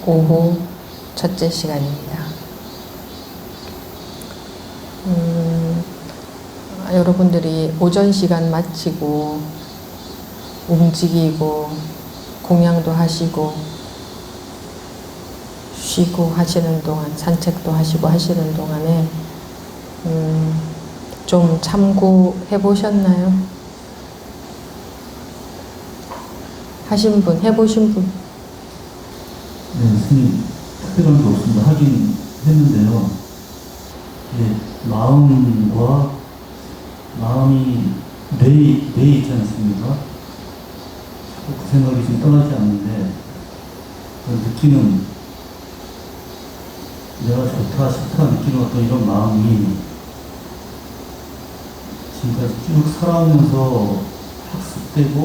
오후 첫째 시간입니다. 여러분들이 오전 시간 마치고 움직이고 공양도 하시고 쉬고 하시는 동안, 산책도 하시고 하시는 동안에 좀 참고해 보셨나요? 하신 분, 해보신 분? 네, 스님 특별한 게 없습니다. 하긴 했는데요. 네, 마음이 뇌에 있지 않습니까? 그 생각이 좀 떠나지 않는데, 그 느끼는, 내가 좋다, 싫다 느끼는 어떤 이런 마음이 지금까지 쭉 살아오면서 학습되고,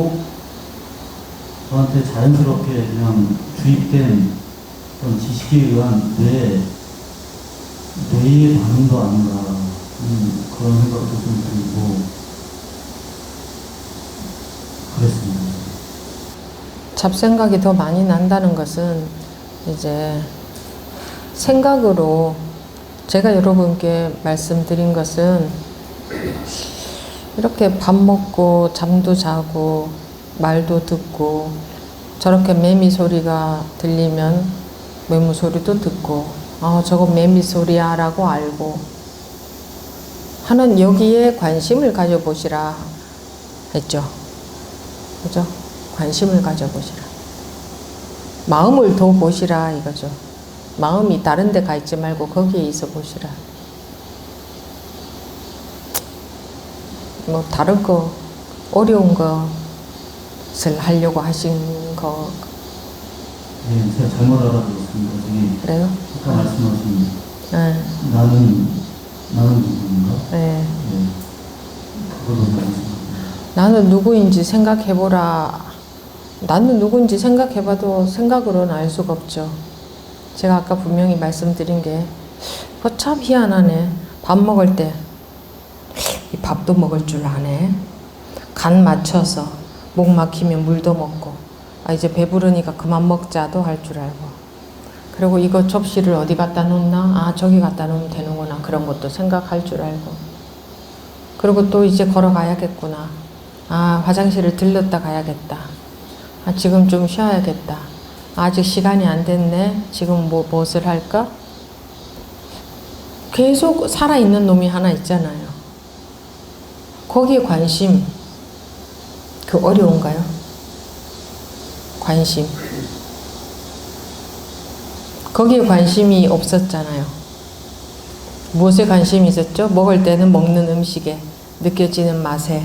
저한테 자연스럽게 그냥 주입된 그런 지식에 의한 뇌의 반응도 아닌가, 그런 생각도 좀 들고, 그랬습니다. 잡생각이 더 많이 난다는 것은 이제 생각으로, 제가 여러분께 말씀드린 것은 이렇게 밥 먹고 잠도 자고 말도 듣고 저렇게 매미 소리가 들리면 매미 소리도 듣고 저거 매미 소리야 라고 알고 하는, 여기에 관심을 가져보시라 했죠. 그죠? 관심을 가져보시라. 마음을 더 보시라 이거죠. 마음이 다른 데 가 있지 말고 거기에 있어 보시라. 뭐 다른 거, 어려운 것을 하려고 하신 거. 네, 제가 잘못 알아들었습니다. 저기 그래요? 아까 말씀하신 네. 나는 누구인가? 네. 네. 그걸로 말씀하셨습니다. 나는 누구인지 생각해보라. 나는 누구인지 생각해봐도 생각으로는 알 수가 없죠. 제가 아까 분명히 말씀드린 게, 참 희한하네. 밥 먹을 때 이 밥도 먹을 줄 아네. 간 맞춰서 목 막히면 물도 먹고, 이제 배부르니까 그만 먹자도 할 줄 알고, 그리고 이거 접시를 어디 갖다 놓나? 저기 갖다 놓으면 되는구나. 그런 것도 생각할 줄 알고, 그리고 또 이제 걸어가야겠구나. 화장실을 들렀다 가야겠다. 지금 좀 쉬어야겠다. 아직 시간이 안 됐네. 지금 무엇을 할까? 계속 살아있는 놈이 하나 있잖아요. 거기에 관심, 그 어려운가요? 관심. 거기에 관심이 없었잖아요. 무엇에 관심이 있었죠? 먹을 때는 먹는 음식에, 느껴지는 맛에,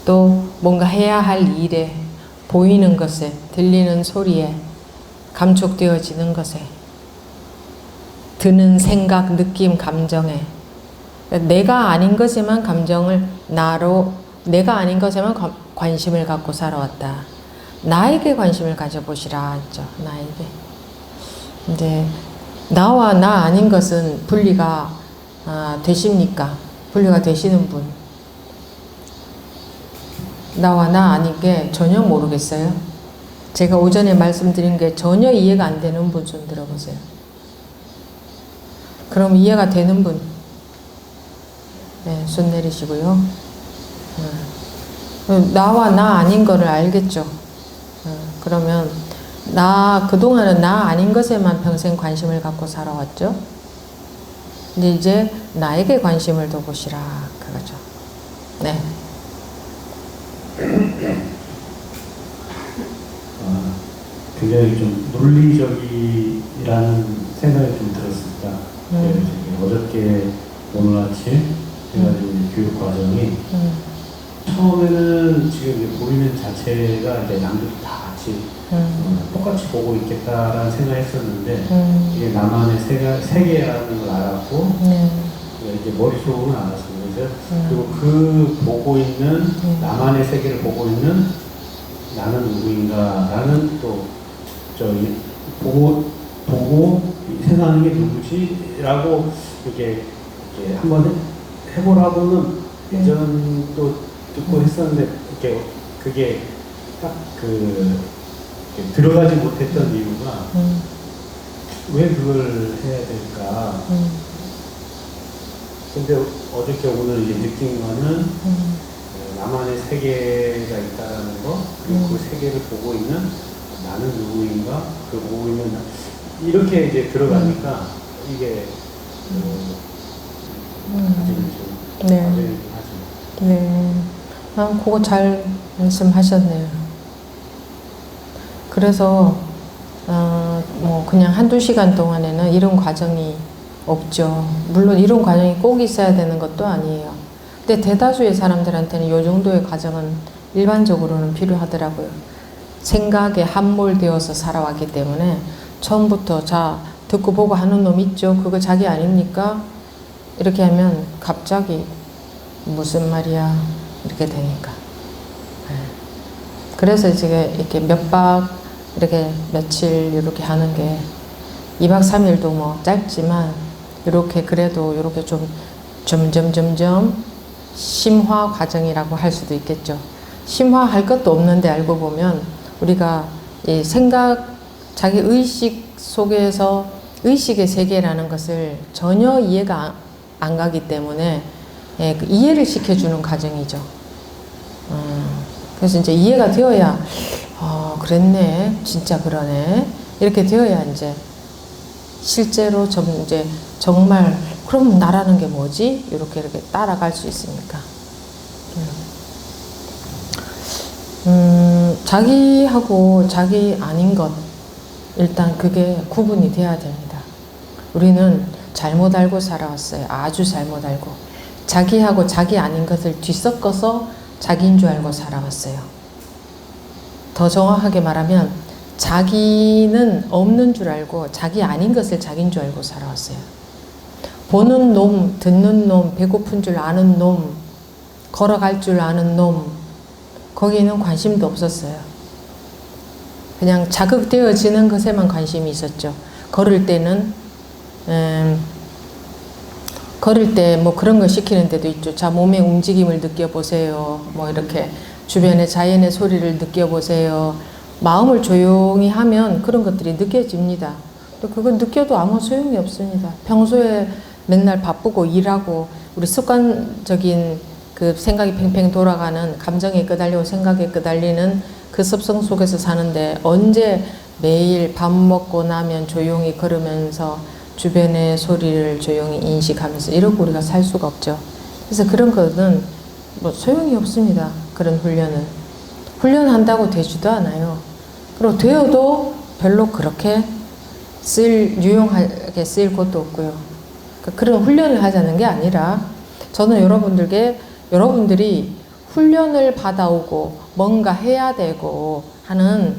또 뭔가 해야 할 일에, 보이는 것에, 들리는 소리에, 감촉되어지는 것에, 드는 생각, 느낌, 감정에, 내가 아닌 것에만 감정을, 내가 아닌 것에만 관심을 갖고 살아왔다. 나에게 관심을 가져보시라 했죠. 나에게. 이제 나와 나 아닌 것은 분리가 되십니까? 분리가 되시는 분. 나와 나 아닌 게 전혀 모르겠어요? 제가 오전에 말씀드린 게 전혀 이해가 안 되는 분 좀 들어보세요. 그럼 이해가 되는 분, 네, 손 내리시고요. 나와 나 아닌 거를 알겠죠? 그러면 그동안은 나 아닌 것에만 평생 관심을 갖고 살아왔죠? 근데 이제 나에게 관심을 더 보시라 그거죠. 네. 굉장히 좀 논리적이라는 생각이 좀 들었습니다. 어저께 오늘 아침 해가지고 교육 과정이 처음에는 지금 보이는 자체가 이제 남들이 다 같이 똑같이 보고 있겠다라는 생각을 했었는데 이게 나만의 세계라는 걸 알았고 이제 머릿속으로는 알았습니다. 그리고 그 보고 있는 나만의 세계를 보고 있는 나는 누구인가라는 또 보고 세상이 누구지라고 이렇게 한번 해보라고는 예전도 듣고 했었는데 그게 딱 들어가지 못했던 이유가 왜 그걸 해야 될까? 근데 어저께 오늘 이제 느낀 거는 나만의 세계가 있다는 거, 그리고 그 세계를 보고 있는 나는 누구인가, 그 보고 있는 이렇게 이제 들어가니까 이게 아직은 좀 네. 과제이긴 하죠. 네. 그거 잘 말씀하셨네요. 그래서 뭐 그냥 한두 시간 동안에는 이런 과정이 없죠. 물론 이런 과정이 꼭 있어야 되는 것도 아니에요. 근데 대다수의 사람들한테는 이 정도의 과정은 일반적으로는 필요하더라고요. 생각에 함몰되어서 살아왔기 때문에 처음부터 자 듣고 보고 하는 놈 있죠. 그거 자기 아닙니까? 이렇게 하면 갑자기 무슨 말이야 이렇게 되니까. 그래서 이제 이렇게 몇 박 이렇게 며칠 이렇게 하는 게 2박 3일도 뭐 짧지만 이렇게 그래도 이렇게 좀 점점 심화 과정이라고 할 수도 있겠죠. 심화할 것도 없는데 알고 보면 우리가 이 생각, 자기 의식 속에서 의식의 세계라는 것을 전혀 이해가 안 가기 때문에 그 이해를 시켜주는 과정이죠. 그래서 이제 이해가 되어야 그랬네, 진짜 그러네 이렇게 되어야 이제 실제로 이제 정말 그럼 나라는 게 뭐지? 이렇게 따라갈 수 있으니까. 자기하고 자기 아닌 것 일단 그게 구분이 돼야 됩니다. 우리는 잘못 알고 살아왔어요. 아주 잘못 알고. 자기하고 자기 아닌 것을 뒤섞어서 자기인 줄 알고 살아왔어요. 더 정확하게 말하면 자기는 없는 줄 알고 자기 아닌 것을 자기인 줄 알고 살아왔어요. 보는 놈, 듣는 놈, 배고픈 줄 아는 놈, 걸어갈 줄 아는 놈, 거기에는 관심도 없었어요. 그냥 자극되어지는 것에만 관심이 있었죠. 걸을 때는 걸을 때 뭐 그런 거 시키는 데도 있죠. 자, 몸의 움직임을 느껴보세요. 뭐 이렇게 주변의 자연의 소리를 느껴보세요. 마음을 조용히 하면 그런 것들이 느껴집니다. 또 그건 느껴도 아무 소용이 없습니다. 평소에 맨날 바쁘고 일하고 우리 습관적인 그 생각이 팽팽 돌아가는 감정에 끄달리고 생각에 끄달리는 그 습성 속에서 사는데 언제 매일 밥 먹고 나면 조용히 걸으면서 주변의 소리를 조용히 인식하면서 이러고 우리가 살 수가 없죠. 그래서 그런 거는 뭐 소용이 없습니다. 그런 훈련은. 훈련한다고 되지도 않아요. 그리고 되어도 별로 그렇게 유용하게 쓰일 것도 없고요. 그런 훈련을 하자는 게 아니라 저는 여러분들이 훈련을 받아오고 뭔가 해야 되고 하는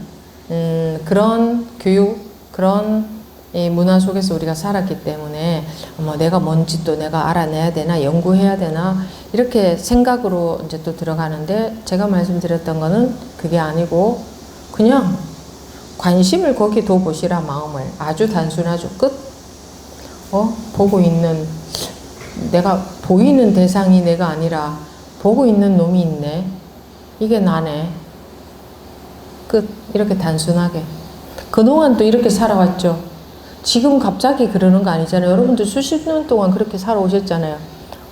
그런 교육, 그런 이 문화 속에서 우리가 살았기 때문에 내가 뭔지 또 내가 알아내야 되나 연구해야 되나 이렇게 생각으로 이제 또 들어가는데 제가 말씀드렸던 거는 그게 아니고 그냥 관심을 거기 둬보시라. 마음을 아주 단순하죠. 끝. 보고 있는 내가 보이는 대상이 내가 아니라 보고 있는 놈이 있네. 이게 나네. 끝. 이렇게 단순하게. 그동안 또 이렇게 살아왔죠. 지금 갑자기 그러는 거 아니잖아요. 여러분들 수십 년 동안 그렇게 살아오셨잖아요.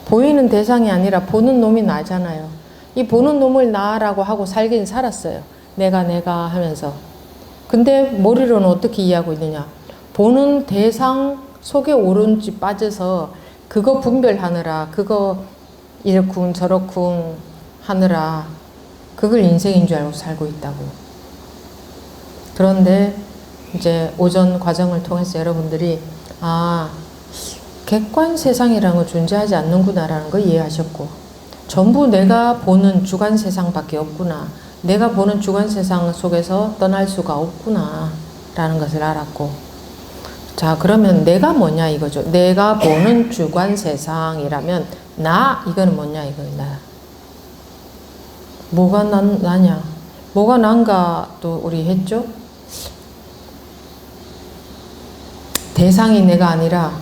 보이는 대상이 아니라 보는 놈이 나잖아요. 이 보는 놈을 나라고 하고 살긴 살았어요. 내가 하면서. 근데 머리로는 어떻게 이해하고 있느냐. 보는 대상 속에 오른지 빠져서 그거 분별하느라 그거 이렇쿵 저렇쿵 하느라 그걸 인생인 줄 알고 살고 있다고요. 그런데 이제 오전 과정을 통해서 여러분들이 객관 세상이라는 거 존재하지 않는구나라는 걸 이해하셨고 전부 내가 보는 주관 세상밖에 없구나. 내가 보는 주관 세상 속에서 떠날 수가 없구나 라는 것을 알았고 자 그러면 내가 뭐냐 이거죠. 내가 보는 주관 세상이라면 나 이거는 뭐냐 이거다. 뭐가 나냐 뭐가 난가 또 우리 했죠. 대상이 내가 아니라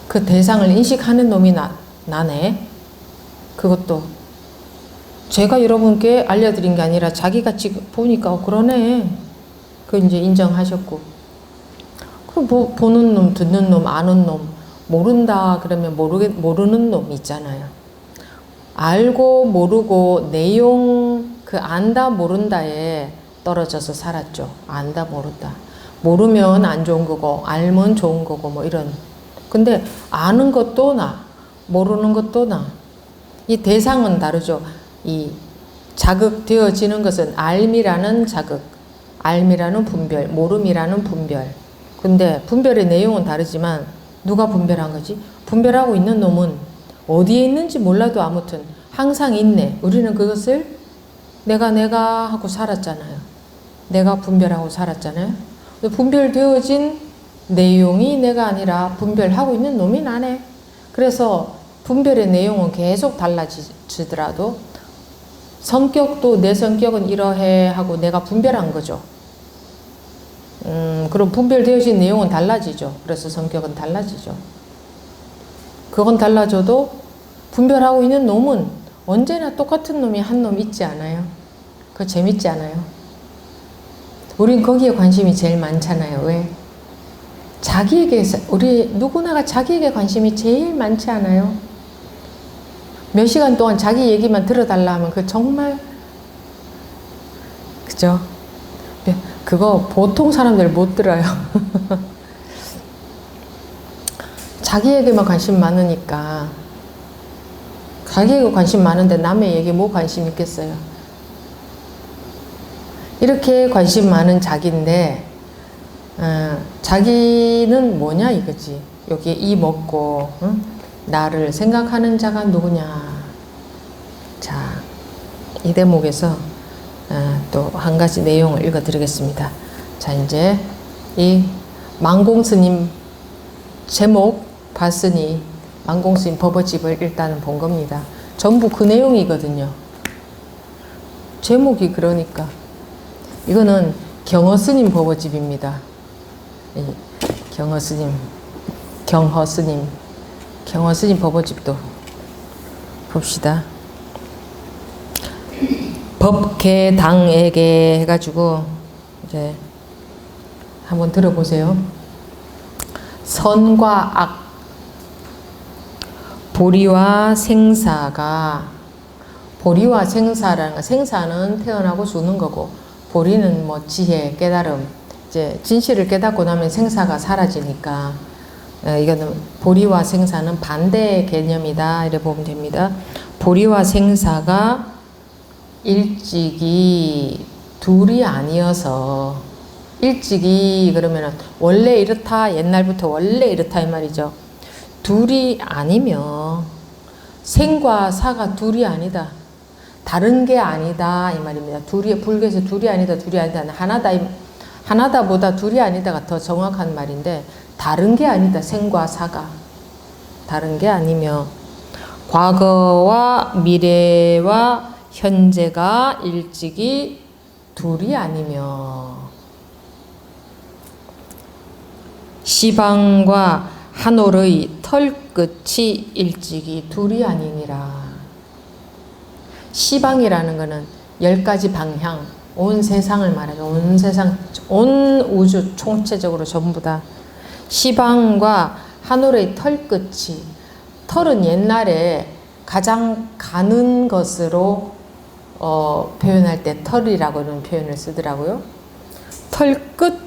그 대상을 인식하는 놈이 나네. 그것도 제가 여러분께 알려드린 게 아니라 자기가 지금 보니까 그러네. 그 이제 인정하셨고 보는 놈, 듣는 놈, 아는 놈, 모른다 그러면 모르는 놈 있잖아요. 알고 모르고 내용 그 안다 모른다에 떨어져서 살았죠. 안다 모른다. 모르면 안 좋은 거고 알면 좋은 거고 뭐 이런. 근데 아는 것도 나, 모르는 것도 나. 이 대상은 다르죠. 이 자극되어지는 것은 알미라는 자극, 알미라는 분별, 모름이라는 분별. 근데 분별의 내용은 다르지만 누가 분별한 거지? 분별하고 있는 놈은 어디에 있는지 몰라도 아무튼 항상 있네. 우리는 그것을 내가 하고 살았잖아요. 내가 분별하고 살았잖아요. 분별되어진 내용이 내가 아니라 분별하고 있는 놈이 나네. 그래서 분별의 내용은 계속 달라지더라도 성격도 내 성격은 이러해 하고 내가 분별한 거죠. 그럼 분별되어진 내용은 달라지죠. 그래서 성격은 달라지죠. 그건 달라져도 분별하고 있는 놈은 언제나 똑같은 놈이 한 놈 있지 않아요? 그거 재밌지 않아요? 우린 거기에 관심이 제일 많잖아요. 왜? 자기에게, 우리 누구나가 자기에게 관심이 제일 많지 않아요? 몇 시간 동안 자기 얘기만 들어달라 하면 그 정말, 그죠? 그거 보통 사람들 못 들어요. 자기에게만 관심 많으니까. 자기에게 관심 많은데 남의 얘기 뭐 관심 있겠어요? 이렇게 관심 많은 자기인데 자기는 뭐냐 이거지. 여기에 이 먹고 응? 나를 생각하는 자가 누구냐. 자, 이 대목에서 또 한 가지 내용을 읽어드리겠습니다. 자, 이제 이 망공스님 제목 봤으니 망공스님 법어집을 일단은 본 겁니다. 전부 그 내용이거든요. 제목이 그러니까. 이거는 경허스님 법어집입니다. 경허스님 법어집도 봅시다. 법계당에게 해가지고 이제 한번 들어보세요. 선과 악, 보리와 생사가, 보리와 생사라는 거, 생사는 태어나고 죽는 거고, 보리는 뭐 지혜, 깨달음, 이제 진실을 깨닫고 나면 생사가 사라지니까, 이거는 보리와 생사는 반대의 개념이다. 이래 보면 됩니다. 보리와 생사가 일찍이 둘이 아니어서, 일찍이 그러면은 원래 이렇다, 옛날부터 원래 이렇다 이 말이죠. 둘이 아니며 생과 사가 둘이 아니다. 다른 게 아니다 이 말입니다. 둘이, 불교에서 둘이 아니다, 하나다, 하나다보다 둘이 아니다가 더 정확한 말인데, 다른 게 아니다. 생과 사가 다른 게 아니며 과거와 미래와 현재가 일찍이 둘이 아니며 시방과 한올의 털끝이 일찍이 둘이 아니니라. 시방이라는 것은 10가지 방향, 온 세상을 말하죠. 온 세상, 온 우주 총체적으로 전부 다. 시방과 한올의 털끝이, 털은 옛날에 가장 가는 것으로 표현할 때 털이라고는 표현을 쓰더라고요. 털끝,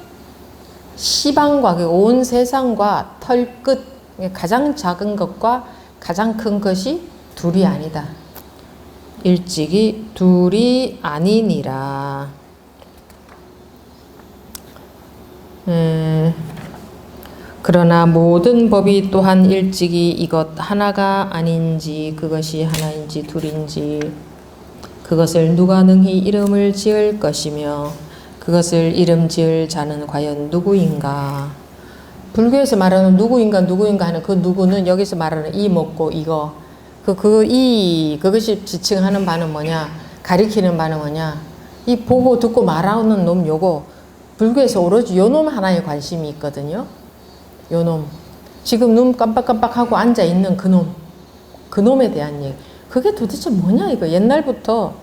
시방과 온 세상과 털끝, 가장 작은 것과 가장 큰 것이 둘이 아니다. 일찍이 둘이 아니니라. 그러나 모든 법이 또한 일찍이 이것 하나가 아닌지, 그것이 하나인지 둘인지, 그것을 누가 능히 이름을 지을 것이며 그것을 이름 지을 자는 과연 누구인가. 불교에서 말하는 누구인가 하는 그 누구는 여기서 말하는 이 먹고 이거, 그것이 지칭하는 바는 뭐냐, 가리키는 바는 뭐냐, 이 보고 듣고 말하는 놈, 요거 불교에서 오로지 요 놈 하나에 관심이 있거든요. 요 놈, 지금 눈 깜빡깜빡하고 앉아있는 그 놈에 대한 얘기. 그게 도대체 뭐냐 이거. 옛날부터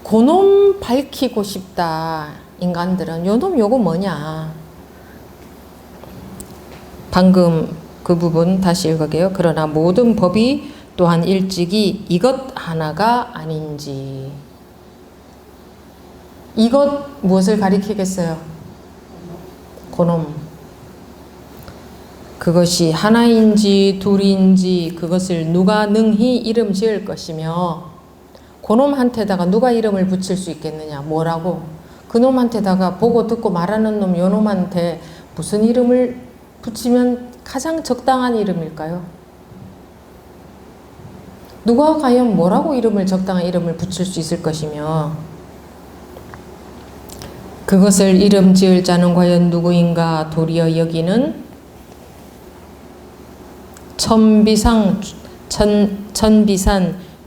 그놈 밝히고 싶다 인간들은. 요 놈 요거 뭐냐, 방금 그 부분 다시 읽어게요. 그러나 모든 법이 또한 일찍이 이것 하나가 아닌지. 이것 무엇을 가리키겠어요? 그놈. 그것이 하나인지 둘인지 그것을 누가 능히 이름 지을 것이며, 그놈한테다가 누가 이름을 붙일 수 있겠느냐? 뭐라고? 그놈한테다가 보고 듣고 말하는 놈 요놈한테 무슨 이름을 붙이면 가장 적당한 이름일까요? 누가 과연 뭐라고 적당한 이름을 붙일 수 있을 것이며, 그것을 이름 지을 자는 과연 누구인가? 도리어 여기는 천비산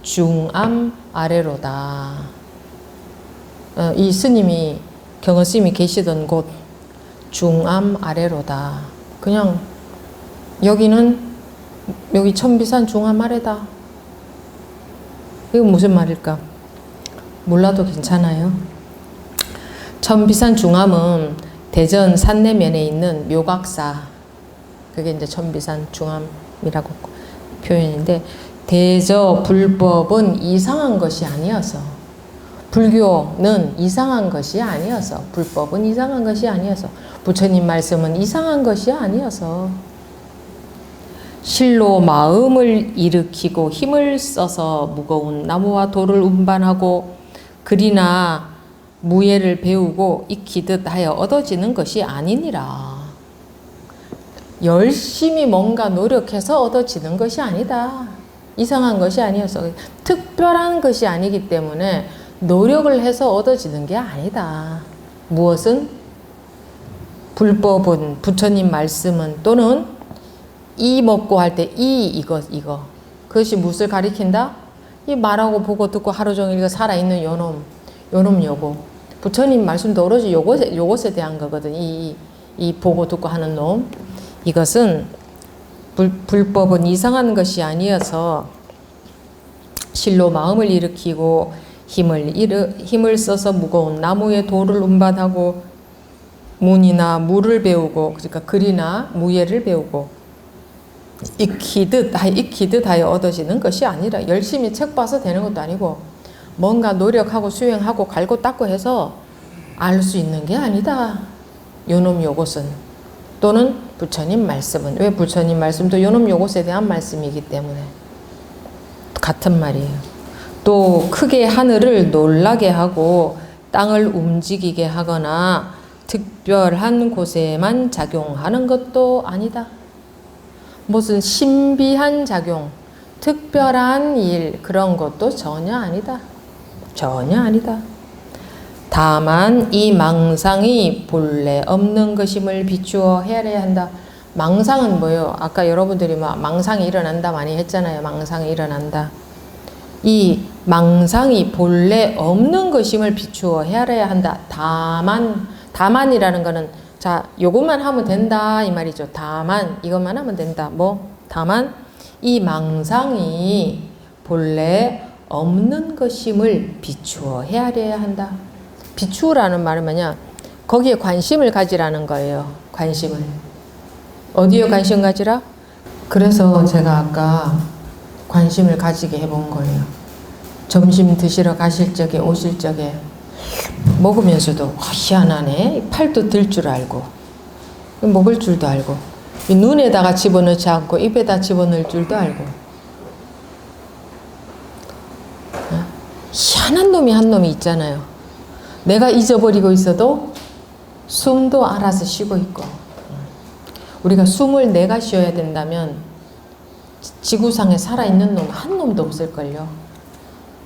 중암 아래로다. 이 스님이 경허스님이 계시던 곳 중암 아래로다. 그냥 여기 천비산 중암 아래다. 이건 무슨 말일까? 몰라도 괜찮아요. 천비산 중암은 대전 산내면에 있는 묘각사, 그게 이제 천비산 중암이라고 표현인데, 대저 불법은 이상한 것이 아니어서, 불교는 이상한 것이 아니어서, 불법은 이상한 것이 아니어서, 부처님 말씀은 이상한 것이 아니어서, 실로 마음을 일으키고 힘을 써서 무거운 나무와 돌을 운반하고 글이나 무예를 배우고 익히듯 하여 얻어지는 것이 아니니라. 열심히 뭔가 노력해서 얻어지는 것이 아니다. 이상한 것이 아니어서, 특별한 것이 아니기 때문에 노력을 해서 얻어지는 게 아니다. 무엇은? 불법은, 부처님 말씀은, 또는 이 먹고 할 때 이거 그것이 무엇을 가리킨다? 이 말하고 보고 듣고 하루 종일 살아있는 요거 부처님 말씀도 오로지 요것에 대한 거거든. 이 보고 듣고 하는 놈. 이것은 불법은 이상한 것이 아니어서 실로 마음을 일으키고 힘을 써서 무거운 나무에 돌을 운반하고 문이나 무를 배우고, 그러니까 글이나 무예를 배우고 익히듯 하여 얻어지는 것이 아니라, 열심히 책 봐서 되는 것도 아니고 뭔가 노력하고 수행하고 갈고 닦고 해서 알 수 있는 게 아니다. 요놈 요것은, 또는 부처님 말씀은, 왜 부처님 말씀도 요놈 요것에 대한 말씀이기 때문에 같은 말이에요. 또 크게 하늘을 놀라게 하고 땅을 움직이게 하거나 특별한 곳에만 작용하는 것도 아니다. 무슨 신비한 작용, 특별한 일, 그런 것도 전혀 아니다. 전혀 아니다. 다만 이 망상이 본래 없는 것임을 비추어 헤아려야 한다. 망상은 뭐예요? 아까 여러분들이 망상이 일어난다 많이 했잖아요. 망상이 일어난다. 이 망상이 본래 없는 것임을 비추어 헤아려야 한다. 다만이라는 거는, 자, 요것만 하면 된다 이 말이죠. 다만 이것만 하면 된다. 다만 이 망상이 본래 없는 것임을 비추어 헤아려야 한다. 비추라는 말은 뭐냐? 거기에 관심을 가지라는 거예요. 관심을. 어디에 관심 가지라? 그래서 제가 아까 관심을 가지게 해본 거예요. 점심 드시러 가실 적에, 오실 적에 먹으면서도 희한하네. 팔도 들 줄 알고 먹을 줄도 알고 눈에다가 집어넣지 않고 입에다 집어넣을 줄도 알고, 희한한 놈이 한 놈이 있잖아요. 내가 잊어버리고 있어도 숨도 알아서 쉬고 있고. 우리가 숨을 내가 쉬어야 된다면 지구상에 살아있는 놈 한 놈도 없을걸요.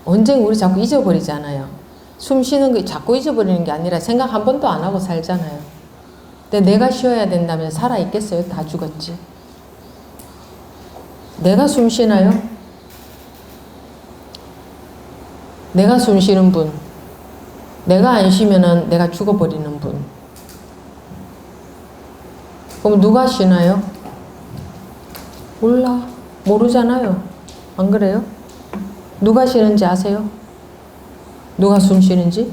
언젠가 우리 자꾸 잊어버리잖아요. 숨 쉬는 거 자꾸 잊어버리는 게 아니라 생각 한 번도 안 하고 살잖아요. 근데 내가 쉬어야 된다면 살아있겠어요? 다 죽었지. 내가 숨 쉬나요? 내가 숨 쉬는 분, 내가 안 쉬면은 내가 죽어버리는 분. 그럼 누가 쉬나요? 몰라. 모르잖아요. 안 그래요? 누가 쉬는지 아세요? 누가 숨 쉬는지?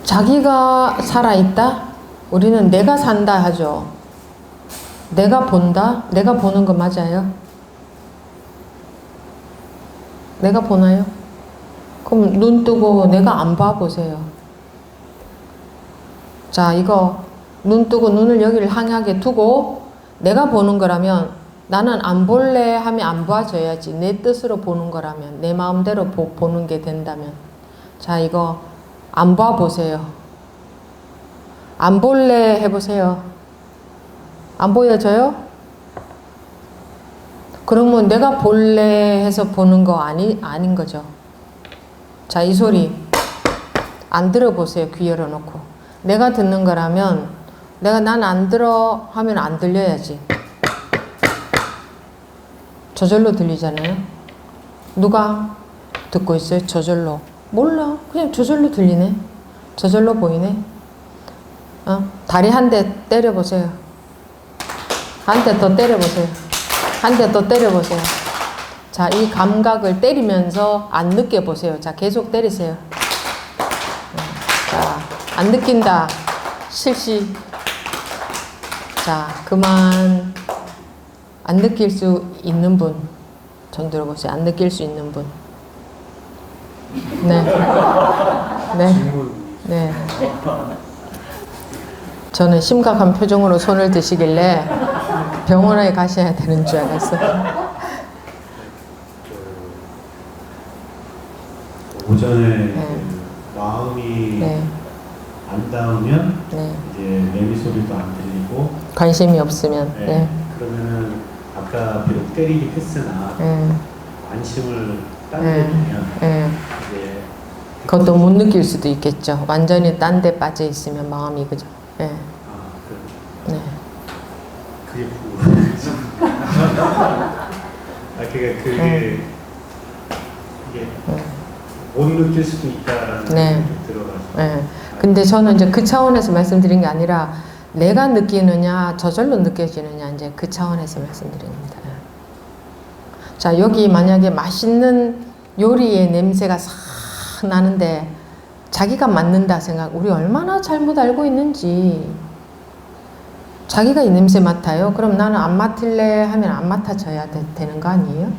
자기가 살아있다? 우리는 내가 산다 하죠. 내가 본다? 내가 보는 거 맞아요? 내가 보나요? 그럼 눈 뜨고 내가 안 봐보세요. 자, 이거 눈 뜨고 눈을 여기를 향하게 두고 내가 보는 거라면 나는 안 볼래 하면 안 봐줘야지. 내 뜻으로 보는 거라면, 내 마음대로 보는 게 된다면. 자, 이거 안 봐보세요. 안 볼래 해보세요. 안 보여져요? 그러면 내가 볼래 해서 보는 거 아닌 거죠. 자, 이 소리 안 들어보세요. 귀 열어놓고. 내가 듣는 거라면 난 안 들어 하면 안 들려야지. 저절로 들리잖아요. 누가 듣고 있어요? 저절로. 몰라. 그냥 저절로 들리네. 저절로 보이네. 다리 한 대 때려보세요. 한 대 더 때려보세요. 한 대 더 때려보세요. 자, 이 감각을 때리면서 안 느껴보세요. 자, 계속 때리세요. 자, 안 느낀다. 실시. 자, 그만. 안 느낄 수 있는 분. 손 들어보세요. 안 느낄 수 있는 분. 네. 네. 네. 저는 심각한 표정으로 손을 드시길래 병원에 가셔야 되는 줄 알았어요. 오전에 네. 마음이 네. 안 닿으면 네. 이제 매미 소리도 안 들리고 관심이 없으면. 네. 네. 그러면은 아까 비록 때리긴 했으나 네. 관심을 딴 데 두면 네. 이제 그것도 못 느낄 수도 있겠죠. 완전히 딴 데 빠져 있으면 마음이, 그죠? 네. 그렇죠. 네. 그게 궁금해서. 그게 이게 못 느낄 수도 있다라는 네. 생각이 들어가지고. 네. 근데 저는 이제 그 차원에서 말씀드린 게 아니라 내가 느끼느냐 저절로 느껴지느냐 이제 그 차원에서 말씀드린 겁니다. 자, 여기 만약에 맛있는 요리의 냄새가 싹 나는데 자기가 맡는다 생각, 우리 얼마나 잘못 알고 있는지. 자기가 이 냄새 맡아요? 그럼 나는 안 맡을래 하면 안 맡아줘야 되는 거 아니에요?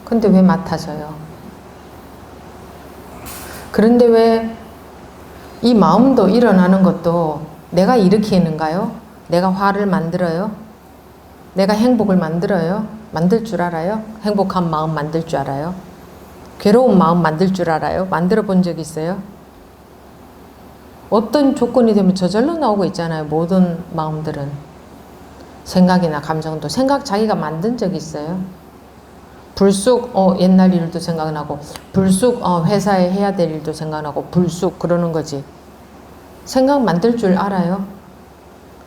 근데 왜 맡아줘요? 그런데 왜 이 마음도 일어나는 것도 내가 일으키는가요? 내가 화를 만들어요? 내가 행복을 만들어요? 만들 줄 알아요? 행복한 마음 만들 줄 알아요? 괴로운 마음 만들 줄 알아요? 만들어 본 적 있어요? 어떤 조건이 되면 저절로 나오고 있잖아요. 모든 마음들은. 생각이나 감정도. 생각 자기가 만든 적 있어요? 불쑥 옛날 일도 생각나고 불쑥 회사에 해야 될 일도 생각나고 불쑥 그러는 거지. 생각 만들 줄 알아요?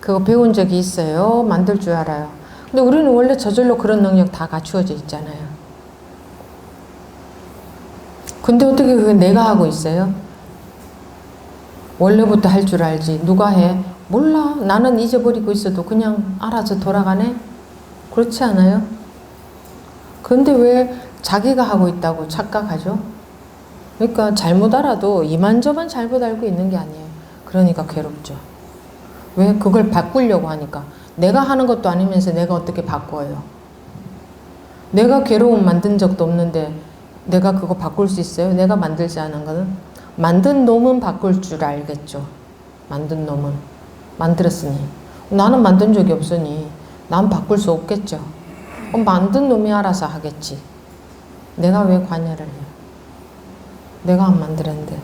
그거 배운 적이 있어요? 만들 줄 알아요? 근데 우리는 원래 저절로 그런 능력 다 갖추어져 있잖아요. 근데 어떻게 그게 내가 하고 있어요? 원래부터 할 줄 알지. 누가 해? 몰라. 나는 잊어버리고 있어도 그냥 알아서 돌아가네? 그렇지 않아요? 근데 왜 자기가 하고 있다고 착각하죠? 그러니까 잘못 알아도 이만저만 잘못 알고 있는 게 아니에요. 그러니까 괴롭죠. 왜? 그걸 바꾸려고 하니까. 내가 하는 것도 아니면서 내가 어떻게 바꿔요? 내가 괴로움 만든 적도 없는데 내가 그거 바꿀 수 있어요? 내가 만들지 않은 거는? 만든 놈은 바꿀 줄 알겠죠. 만든 놈은. 만들었으니. 나는 만든 적이 없으니 난 바꿀 수 없겠죠. 만든 놈이 알아서 하겠지. 내가 왜 관여를 해요? 내가 안 만들었는데.